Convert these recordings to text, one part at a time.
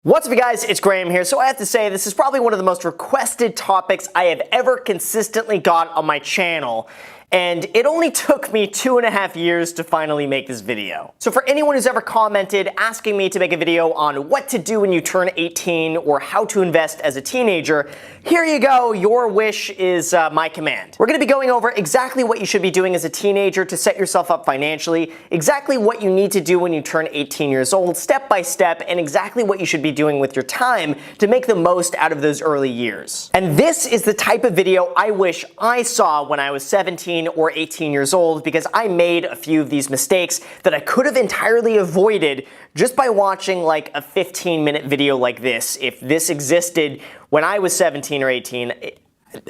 What's up, you guys? It's Graham here. So I have to say, this is probably one of the most requested topics I have ever consistently got on my channel. And it only took me 2.5 years to finally make this video. So for anyone who's ever commented asking me to make a video on what to do when you turn 18 or how to invest as a teenager, here you go, your wish is my command. We're going to be going over exactly what you should be doing as a teenager to set yourself up financially, exactly what you need to do when you turn 18 years old, step by step, and exactly what you should be doing with your time to make the most out of those early years. And this is the type of video I wish I saw when I was 17 or 18 years old, because I made a few of these mistakes that I could have entirely avoided just by watching like a 15-minute video like this. If this existed when I was 17 or 18,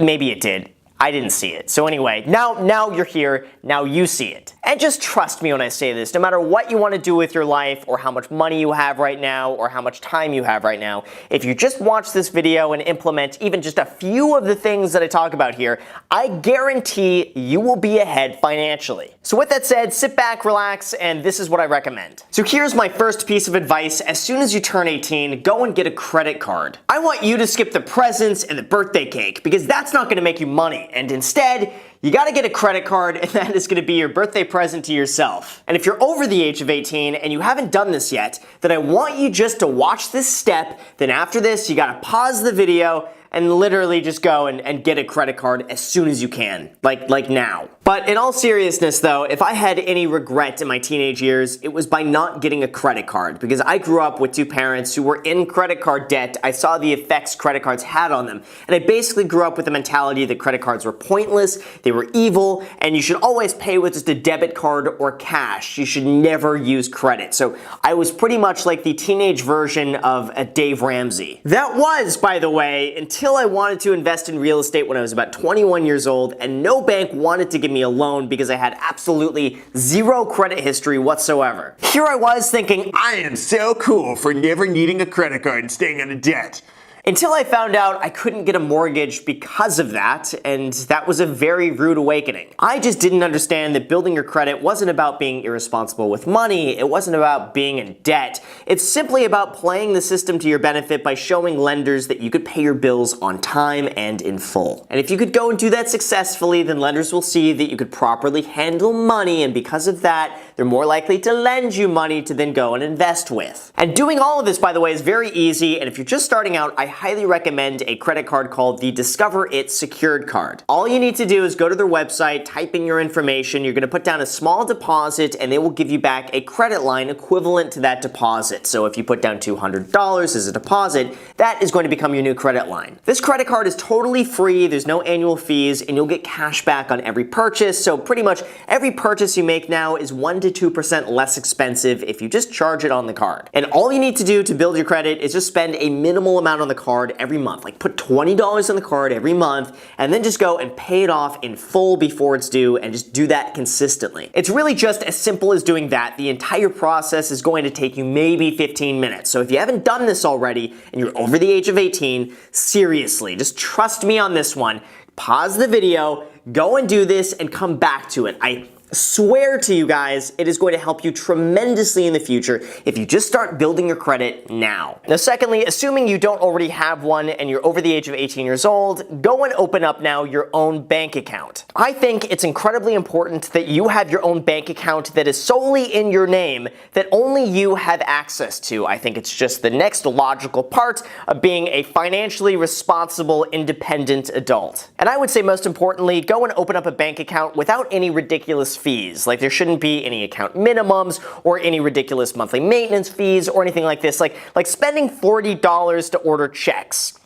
maybe it did. I didn't see it. So anyway, now you're here, now you see it. And just trust me when I say this, no matter what you want to do with your life or how much money you have right now or how much time you have right now, if you just watch this video and implement even just a few of the things that I talk about here, I guarantee you will be ahead financially. So with that said, sit back, relax, and this is what I recommend. So here's my first piece of advice. As soon as you turn 18, go and get a credit card. I want you to skip the presents and the birthday cake because that's not going to make you money. And instead, you gotta get a credit card, and that is gonna be your birthday present to yourself. And if you're over the age of 18 and you haven't done this yet, then I want you just to watch this step. Then after this, you gotta pause the video and literally just go and get a credit card as soon as you can, like now. But in all seriousness though, if I had any regret in my teenage years, it was by not getting a credit card, because I grew up with two parents who were in credit card debt. I saw the effects credit cards had on them, and I basically grew up with the mentality that credit cards were pointless, they were evil, and you should always pay with just a debit card or cash. You should never use credit. So I was pretty much like the teenage version of a Dave Ramsey. That was, by the way, until I wanted to invest in real estate when I was about 21 years old, and no bank wanted to give me a loan because I had absolutely zero credit history whatsoever. Here I was thinking, I am so cool for never needing a credit card and staying out of debt. Until I found out I couldn't get a mortgage because of that, and that was a very rude awakening. I just didn't understand that building your credit wasn't about being irresponsible with money, it wasn't about being in debt. It's simply about playing the system to your benefit by showing lenders that you could pay your bills on time and in full. And if you could go and do that successfully, then lenders will see that you could properly handle money, and because of that, they're more likely to lend you money to then go and invest with. And doing all of this, by the way, is very easy, and if you're just starting out, I highly recommend a credit card called the Discover It Secured Card. All you need to do is go to their website, type in your information, you're going to put down a small deposit, and they will give you back a credit line equivalent to that deposit. So if you put down $200 as a deposit, that is going to become your new credit line. This credit card is totally free, there's no annual fees, and you'll get cash back on every purchase, so pretty much every purchase you make now is 1 to 2% less expensive if you just charge it on the card. And all you need to do to build your credit is just spend a minimal amount on the card every month. Like put $20 on the card every month and then just go and pay it off in full before it's due, and just do that consistently. It's really just as simple as doing that. The entire process is going to take you maybe 15 minutes. So if you haven't done this already and you're over the age of 18, seriously, just trust me on this one. Pause the video, go and do this, and come back to it. I swear to you guys, it is going to help you tremendously in the future if you just start building your credit now. Now, secondly, assuming you don't already have one and you're over the age of 18 years old, go and open up now your own bank account. I think it's incredibly important that you have your own bank account that is solely in your name, that only you have access to. I think it's just the next logical part of being a financially responsible, independent adult. And I would say most importantly, go and open up a bank account without any ridiculous fees. Like there shouldn't be any account minimums or any ridiculous monthly maintenance fees or anything like this. Like spending $40 to order checks.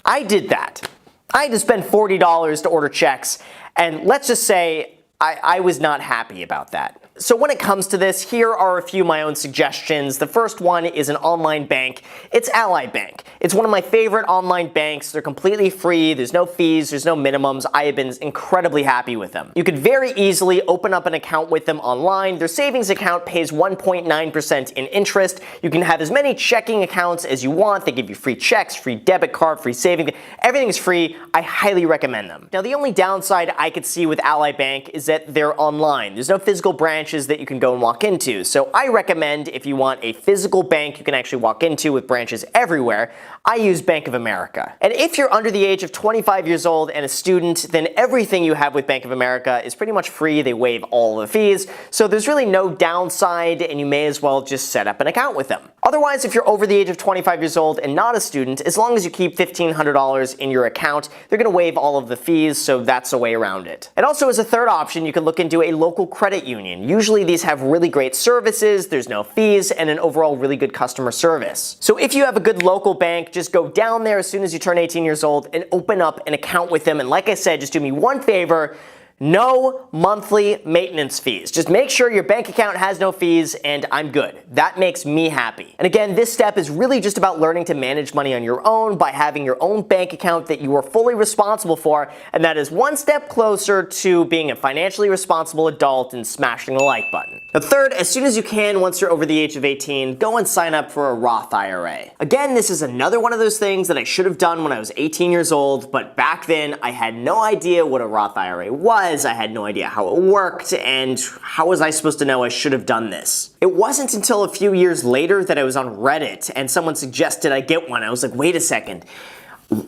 I did that. I had to spend $40 to order checks, and let's just say I was not happy about that. So when it comes to this, here are a few of my own suggestions. The first one is an online bank. It's Ally Bank. It's one of my favorite online banks. They're completely free. There's no fees. There's no minimums. I have been incredibly happy with them. You could very easily open up an account with them online. Their savings account pays 1.9% in interest. You can have as many checking accounts as you want. They give you free checks, free debit card, free savings. Everything is free. I highly recommend them. Now, the only downside I could see with Ally Bank is that they're online. There's no physical branches that you can go and walk into. So I recommend, if you want a physical bank you can actually walk into with branches everywhere, I use Bank of America. And if you're under the age of 25 years old and a student, then everything you have with Bank of America is pretty much free. They waive all the fees. So there's really no downside, and you may as well just set up an account with them. Otherwise, if you're over the age of 25 years old and not a student, as long as you keep $1,500 in your account, they're going to waive all of the fees, so that's a way around it. And also, as a third option, you can look into a local credit union. Usually these have really great services, there's no fees, and an overall really good customer service. So if you have a good local bank, just go down there as soon as you turn 18 years old and open up an account with them. And like I said, just do me one favor. No monthly maintenance fees. Just make sure your bank account has no fees and I'm good. That makes me happy. And again, this step is really just about learning to manage money on your own by having your own bank account that you are fully responsible for, and that is one step closer to being a financially responsible adult and smashing the like button. Now, third, as soon as you can, once you're over the age of 18, go and sign up for a Roth IRA. Again, this is another one of those things that I should have done when I was 18 years old, but back then I had no idea what a Roth IRA was. I had no idea how it worked, and how was I supposed to know I should have done this? It wasn't until a few years later that I was on Reddit and someone suggested I get one. I was like, wait a second.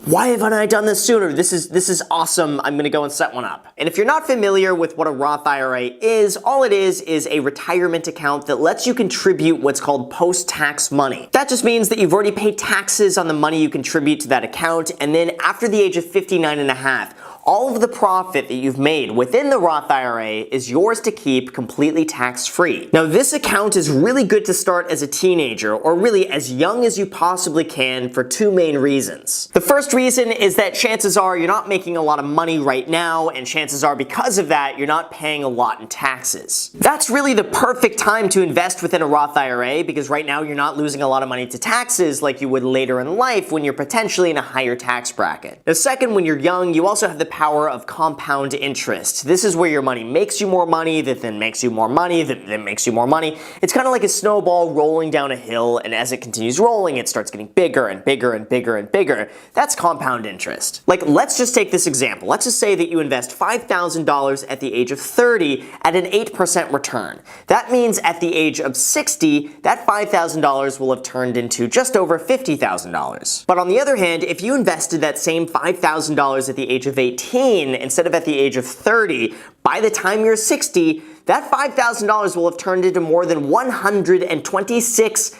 Why haven't I done this sooner? This is awesome. I'm gonna go and set one up. And if you're not familiar with what a Roth IRA is, all it is a retirement account that lets you contribute what's called post-tax money. That just means that you've already paid taxes on the money you contribute to that account, and then after the age of 59 and a half, all of the profit that you've made within the Roth IRA is yours to keep completely tax-free. Now, this account is really good to start as a teenager, or really as young as you possibly can, for two main reasons. The first reason is that chances are you're not making a lot of money right now, and chances are because of that, you're not paying a lot in taxes. That's really the perfect time to invest within a Roth IRA, because right now you're not losing a lot of money to taxes like you would later in life when you're potentially in a higher tax bracket. Now, second, when you're young, you also have the power of compound interest. This is where your money makes you more money, that then makes you more money, that then makes you more money. It's kind of like a snowball rolling down a hill, and as it continues rolling, it starts getting bigger and bigger and bigger and bigger. That's compound interest. Like, let's just take this example. Let's just say that you invest $5,000 at the age of 30 at an 8% return. That means at the age of 60, that $5,000 will have turned into just over $50,000. But on the other hand, if you invested that same $5,000 at the age of 18 instead of at the age of 30, by the time you're 60, that $5,000 will have turned into more than $126,000.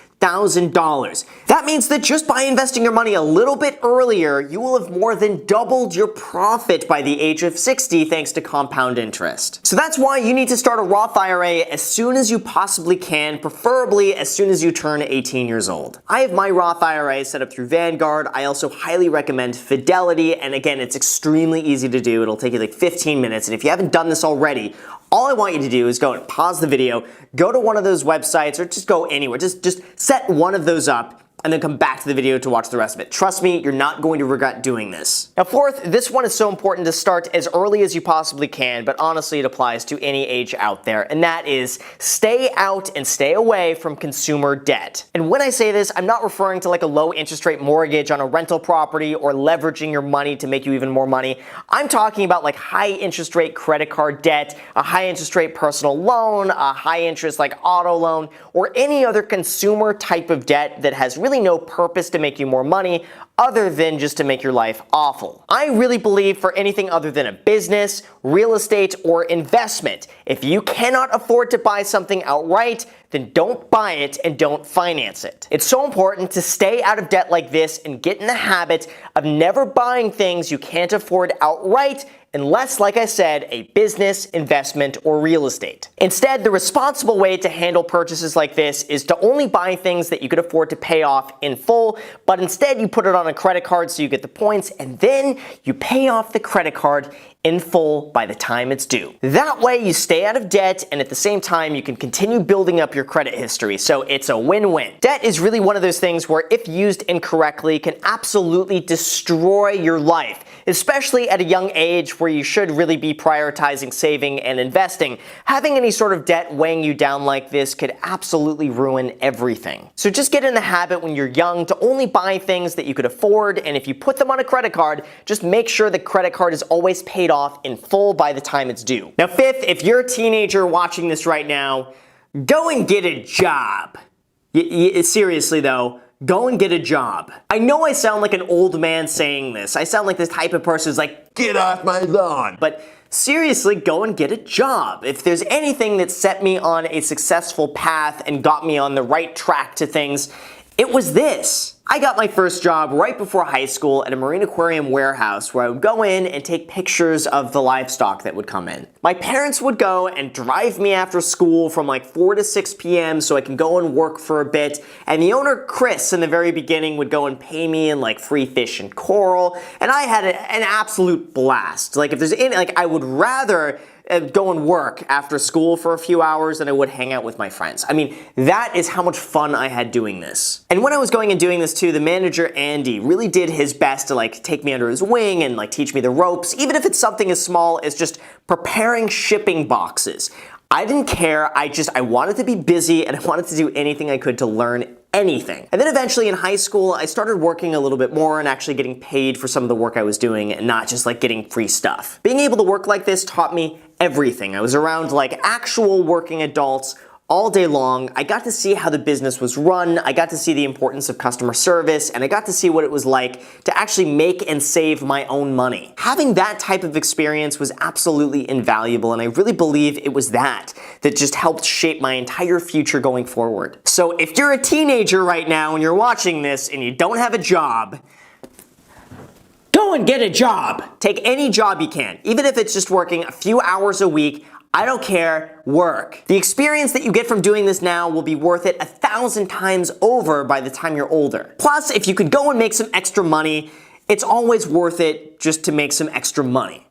That means that just by investing your money a little bit earlier, you will have more than doubled your profit by the age of 60 thanks to compound interest. So that's why you need to start a Roth IRA as soon as you possibly can, preferably as soon as you turn 18 years old. I have my Roth IRA set up through Vanguard. I also highly recommend Fidelity, and again, it's extremely easy to do. It'll take you like 15 minutes, and if you haven't done this already, all I want you to do is go and pause the video, go to one of those websites, or just go anywhere. Just set one of those up, and then come back to the video to watch the rest of it. Trust me, you're not going to regret doing this. Now, fourth, this one is so important to start as early as you possibly can, but honestly, it applies to any age out there, and that is stay out and stay away from consumer debt. And when I say this, I'm not referring to like a low interest rate mortgage on a rental property or leveraging your money to make you even more money. I'm talking about like high interest rate credit card debt, a high interest rate personal loan, a high interest like auto loan, or any other consumer type of debt that has really no purpose to make you more money other than just to make your life awful. I really believe for anything other than a business, real estate, or investment, if you cannot afford to buy something outright, then don't buy it and don't finance it. It's so important to stay out of debt like this and get in the habit of never buying things you can't afford outright unless, like I said, a business, investment, or real estate. Instead, the responsible way to handle purchases like this is to only buy things that you could afford to pay off in full, but instead you put it on a credit card so you get the points, and then you pay off the credit card in full by the time it's due. That way you stay out of debt, and at the same time you can continue building up your credit history, so it's a win-win. Debt is really one of those things where if used incorrectly can absolutely destroy your life, especially at a young age where you should really be prioritizing saving and investing. Having any sort of debt weighing you down like this could absolutely ruin everything. So just get in the habit when you're young to only buy things that you could afford, and if you put them on a credit card, just make sure the credit card is always paid off in full by the time it's due. Now, fifth, if you're a teenager watching this right now, go and get a job. Seriously though, go and get a job. I know I sound like an old man saying this. I sound like this type of person who's like, Get off my lawn. but seriously, go and get a job. If there's anything that set me on a successful path and got me on the right track to things, it was this. I got my first job right before high school at a marine aquarium warehouse where I would go in and take pictures of the livestock that would come in. My parents would go and drive me after school from like 4 to 6 p.m. so I can go and work for a bit, and the owner, Chris, in the very beginning would go and pay me in like free fish and coral, and I had an absolute blast. Like if there's any, like I would rather go and work after school for a few hours than I would hang out with my friends. I mean, that is how much fun I had doing this. And when I was going and doing this too, the manager, Andy, really did his best to like take me under his wing and like teach me the ropes, even if it's something as small as just preparing shipping boxes. I didn't care, I wanted to be busy and I wanted to do anything I could to learn anything. And then eventually in high school, I started working a little bit more and actually getting paid for some of the work I was doing and not just like getting free stuff. Being able to work like this taught me everything. I was around like actual working adults all day long. I got to see how the business was run, I got to see the importance of customer service, and I got to see what it was like to actually make and save my own money. Having that type of experience was absolutely invaluable, and I really believe it was that just helped shape my entire future going forward. So if you're a teenager right now and you're watching this and you don't have a job, go and get a job. Take any job you can, even if it's just working a few hours a week. I don't care, work. The experience that you get from doing this now will be worth it 1,000 times over by the time you're older. Plus, if you could go and make some extra money, it's always worth it just to make some extra money.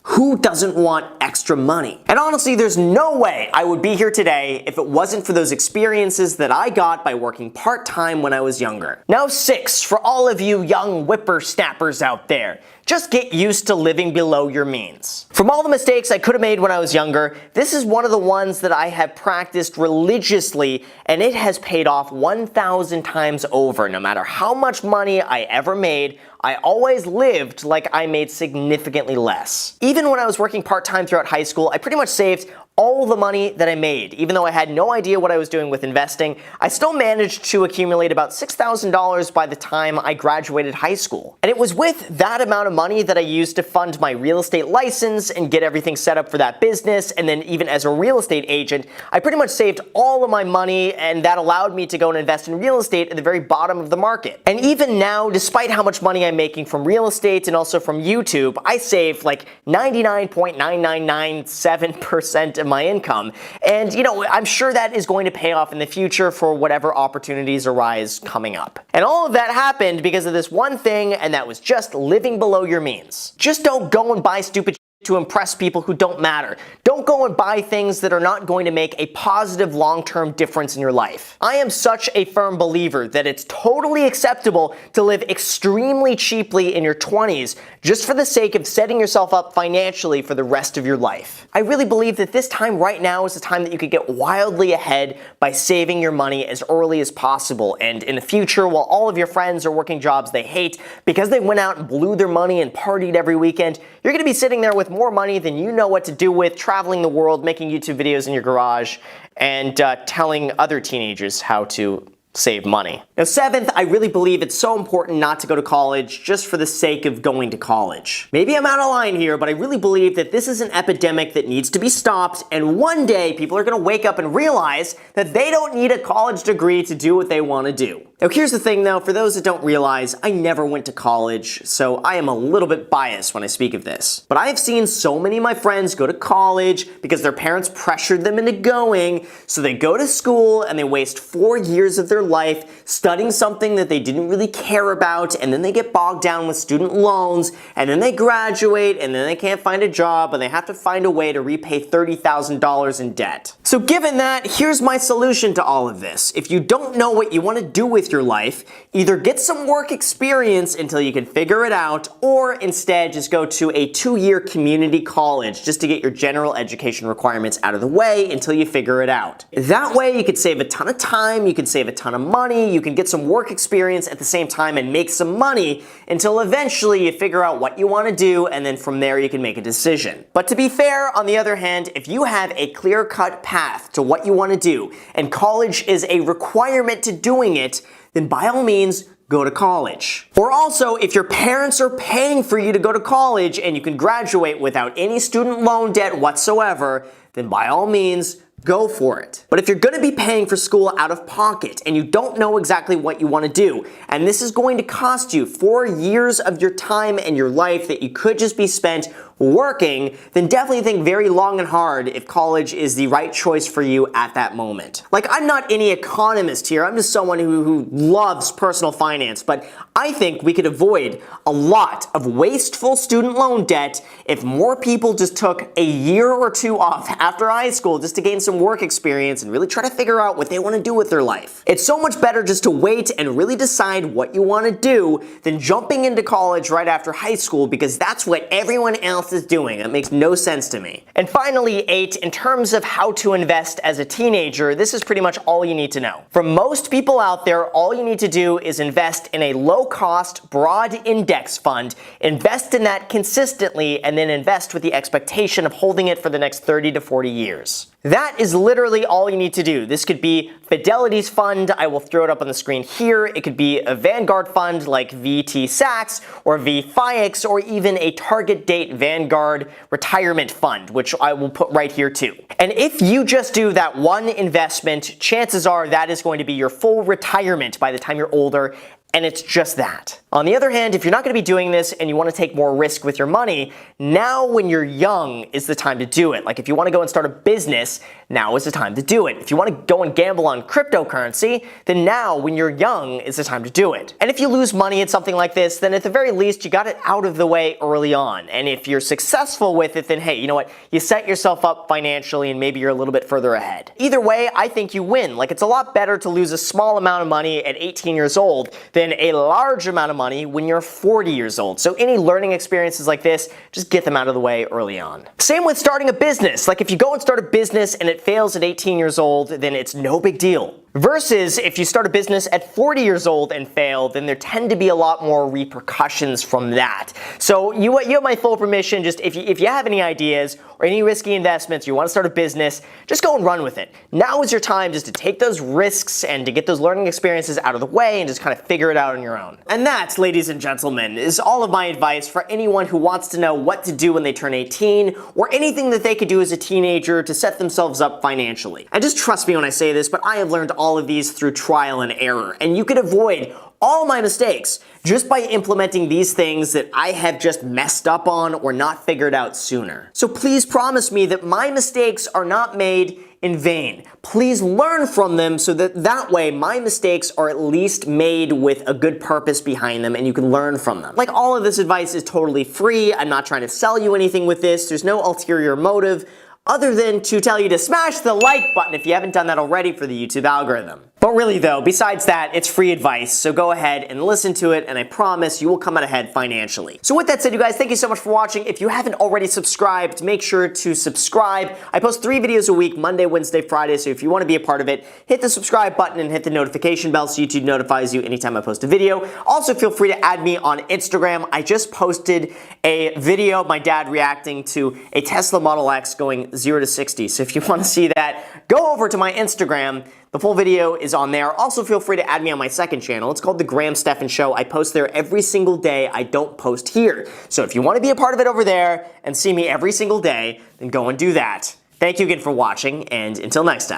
Who doesn't want extra money? And honestly, there's no way I would be here today if it wasn't for those experiences that I got by working part-time when I was younger. Now 6, for all of you young whippersnappers out there, just get used to living below your means. From all the mistakes I could have made when I was younger, this is one of the ones that I have practiced religiously, and it has paid off 1,000 times over. No matter how much money I ever made, I always lived like I made significantly less. Even when I was working part-time throughout high school, I pretty much saved all the money that I made. Even though I had no idea what I was doing with investing, I still managed to accumulate about $6,000 by the time I graduated high school. And it was with that amount of money that I used to fund my real estate license and get everything set up for that business, and then even as a real estate agent, I pretty much saved all of my money, and that allowed me to go and invest in real estate at the very bottom of the market. And even now, despite how much money I'm making from real estate and also from YouTube, I save like 99.9997% of my income. And you know, I'm sure that is going to pay off in the future for whatever opportunities arise coming up. And all of that happened because of this one thing, and that was just living below your means. Just don't go and buy stupid to impress people who don't matter. Don't go and buy things that are not going to make a positive long-term difference in your life. I am such a firm believer that it's totally acceptable to live extremely cheaply in your 20s just for the sake of setting yourself up financially for the rest of your life. I really believe that this time right now is the time that you could get wildly ahead by saving your money as early as possible, and in the future, while all of your friends are working jobs they hate because they went out and blew their money and partied every weekend, you're going to be sitting there with more money than you know what to do with, traveling the world, making YouTube videos in your garage, and telling other teenagers how to save money. Now 7th, I really believe it's so important not to go to college just for the sake of going to college. Maybe I'm out of line here, but I really believe that this is an epidemic that needs to be stopped, and one day people are going to wake up and realize that they don't need a college degree to do what they want to do. Now here's the thing though, for those that don't realize, I never went to college, so I am a little bit biased when I speak of this. But I have seen so many of my friends go to college because their parents pressured them into going, so they go to school and they waste 4 years of their life studying something that they didn't really care about, and then they get bogged down with student loans, and then they graduate, and then they can't find a job, and they have to find a way to repay $30,000 in debt. So given that, here's my solution to all of this. If you don't know what you want to do with your life, either get some work experience until you can figure it out, or instead just go to a 2-year community college just to get your general education requirements out of the way until you figure it out. That way you could save a ton of time, you can save a ton of money, you can get some work experience at the same time and make some money until eventually you figure out what you want to do, and then from there you can make a decision. But to be fair, on the other hand, if you have a clear-cut path to what you want to do, and college is a requirement to doing it, then by all means, go to college. Or also, if your parents are paying for you to go to college and you can graduate without any student loan debt whatsoever, then by all means, go for it. But if you're going to be paying for school out of pocket and you don't know exactly what you want to do, and this is going to cost you 4 years of your time and your life that you could just be spent working, then definitely think very long and hard if college is the right choice for you at that moment. Like, I'm not any economist here, I'm just someone who loves personal finance, but I think we could avoid a lot of wasteful student loan debt if more people just took a year or 2 off after high school just to gain some work experience and really try to figure out what they want to do with their life. It's so much better just to wait and really decide what you want to do than jumping into college right after high school, because that's what everyone else is doing. That makes no sense to me. And finally, 8, in terms of how to invest as a teenager, this is pretty much all you need to know. For most people out there, all you need to do is invest in a low-cost, broad index fund, invest in that consistently, and then invest with the expectation of holding it for the next 30 to 40 years. That is literally all you need to do. This could be Fidelity's fund. I will throw it up on the screen here. It could be a Vanguard fund like VT Sachs or VFIX, or even a target date Vanguard retirement fund, which I will put right here too. And if you just do that one investment, chances are that is going to be your full retirement by the time you're older. And it's just that. On the other hand, if you're not going to be doing this and you want to take more risk with your money, now when you're young is the time to do it. Like if you want to go and start a business, now is the time to do it. If you want to go and gamble on cryptocurrency, then now when you're young is the time to do it. And if you lose money at something like this, then at the very least you got it out of the way early on. And if you're successful with it, then hey, you know what? You set yourself up financially and maybe you're a little bit further ahead. Either way, I think you win. Like, it's a lot better to lose a small amount of money at 18 years old than a large amount of money when you're 40 years old. So any learning experiences like this, just get them out of the way early on. Same with starting a business. Like if you go and start a business and it fails at 18 years old, then it's no big deal. Versus if you start a business at 40 years old and fail, then there tend to be a lot more repercussions from that. So you have my full permission. Just if you have any ideas or any risky investments, you want to start a business, just go and run with it. Now is your time just to take those risks and to get those learning experiences out of the way and just kind of figure it out on your own. And that, ladies and gentlemen, is all of my advice for anyone who wants to know what to do when they turn 18 or anything that they could do as a teenager to set themselves up financially. And just trust me when I say this, but I have learned all of these through trial and error, and you could avoid all my mistakes just by implementing these things that I have just messed up on or not figured out sooner. So please promise me that my mistakes are not made in vain. Please learn from them so that way my mistakes are at least made with a good purpose behind them and you can learn from them. Like, all of this advice is totally free. I'm not trying to sell you anything with this. There's no ulterior motive other than to tell you to smash the like button if you haven't done that already for the YouTube algorithm. But really though, besides that, it's free advice, so go ahead and listen to it, and I promise you will come out ahead financially. So with that said, you guys, thank you so much for watching. If you haven't already subscribed, make sure to subscribe. I post 3 videos a week, Monday, Wednesday, Friday, so if you want to be a part of it, hit the subscribe button and hit the notification bell so YouTube notifies you anytime I post a video. Also, feel free to add me on Instagram. I just posted a video of my dad reacting to a Tesla Model X going 0 to 60, so if you want to see that, go over to my Instagram. The full video is on there. Also, feel free to add me on my second channel. It's called The Graham Stephan Show. I post there every single day. I don't post here. So if you want to be a part of it over there and see me every single day, then go and do that. Thank you again for watching, and until next time.